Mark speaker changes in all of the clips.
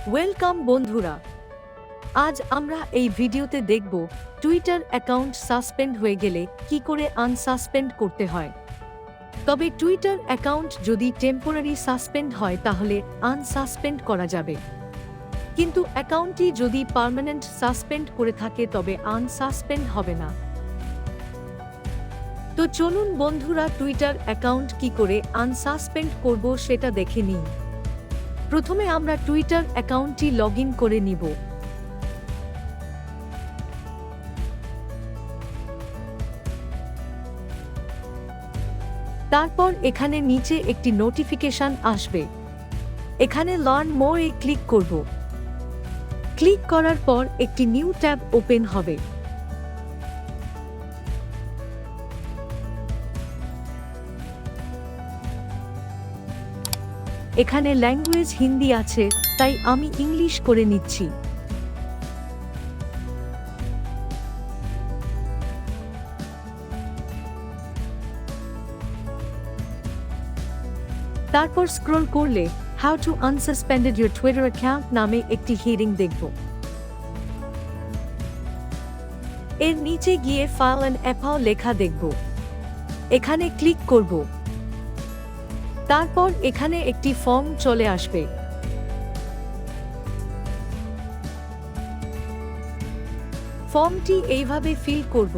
Speaker 1: Welcome বন্ধুরা, আজ আমরা এই ভিডিওতে দেখব টুইটার অ্যাকাউন্ট সাসপেন্ড হয়ে গেলে কি করে আনসাসপেন্ড করতে হয়। তবে টুইটার অ্যাকাউন্ট যদি টেম্পোরারি সাসপেন্ড হয় তাহলে আনসাসপেন্ড করা যাবে, কিন্তু অ্যাকাউন্টটি যদি পার্মানেন্ট সাসপেন্ড করে থাকে তবে আনসাসপেন্ড হবে না। তো চলুন বন্ধুরা, টুইটার অ্যাকাউন্ট কি করে আনসাসপেন্ড করব সেটা দেখে নিই। প্রথমে আমরা টুইটার অ্যাকাউন্টটি লগইন করে নিব। তারপর এখানে নিচে একটি নোটিফিকেশন আসবে, এখানে লার্ন মোর এ ক্লিক করব। ক্লিক করার পর একটি নিউ ট্যাব ওপেন হবে। এখানে ল্যাঙ্গুয়েজ হিন্দি আছে, তাই আমি ইংলিশ করে নিচ্ছি। তারপর স্ক্রল করলে how to unsuspended your Twitter account নামে একটি হেডিং দেখব। এর নিচে গিয়ে ফাইল অ্যান্ড অ্যাপাও লেখা দেখব, এখানে ক্লিক করব। তারপর এখানে একটি ফর্ম চলে আসবে। ফর্মটি এইভাবে ফিল করব।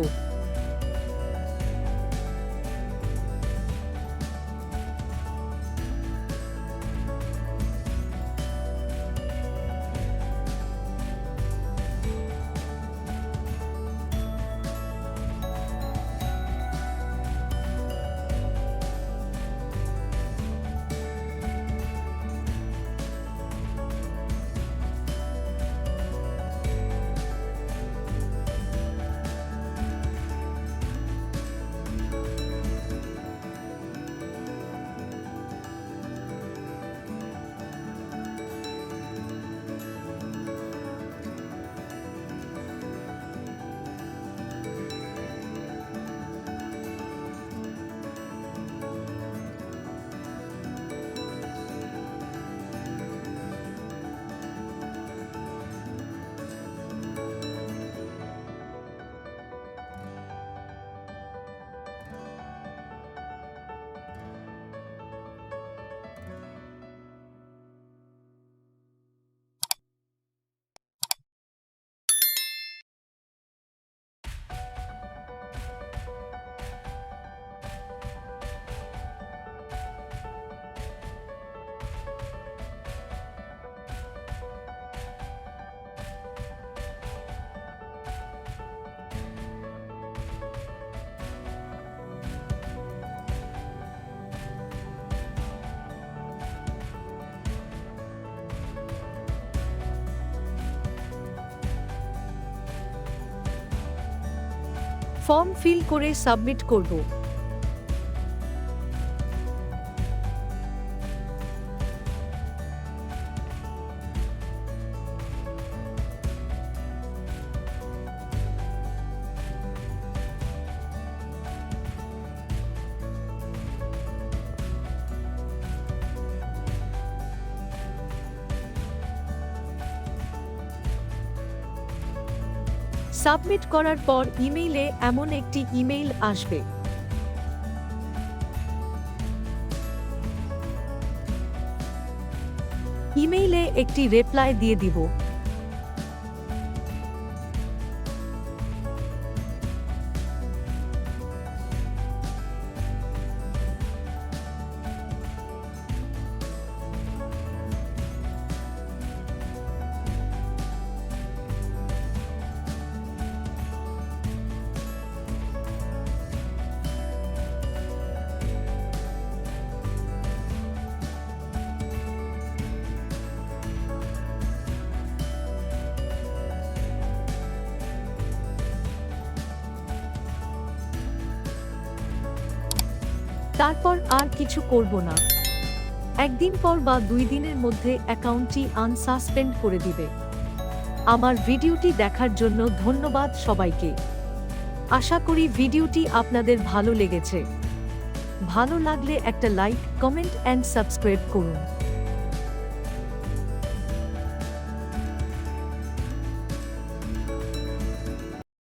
Speaker 1: ফর্ম ফিল করে সাবমিট করব। সাবমিট করার পর ইমেইলে এমন একটি ইমেইল আসবে। ইমেইলে একটি রিপ্লাই দিয়ে দিব। তারপর আর কিছু করব না, একদিন পর বা 2 দিনের মধ্যে অ্যাকাউন্টটি আনসাসপেন্ড করে দিবে। আমার ভিডিওটি দেখার জন্য ধন্যবাদ সবাইকে। আশা করি ভিডিওটি আপনাদের ভালো লেগেছে। ভালো লাগলে একটা লাইক, কমেন্ট এন্ড সাবস্ক্রাইব করুন।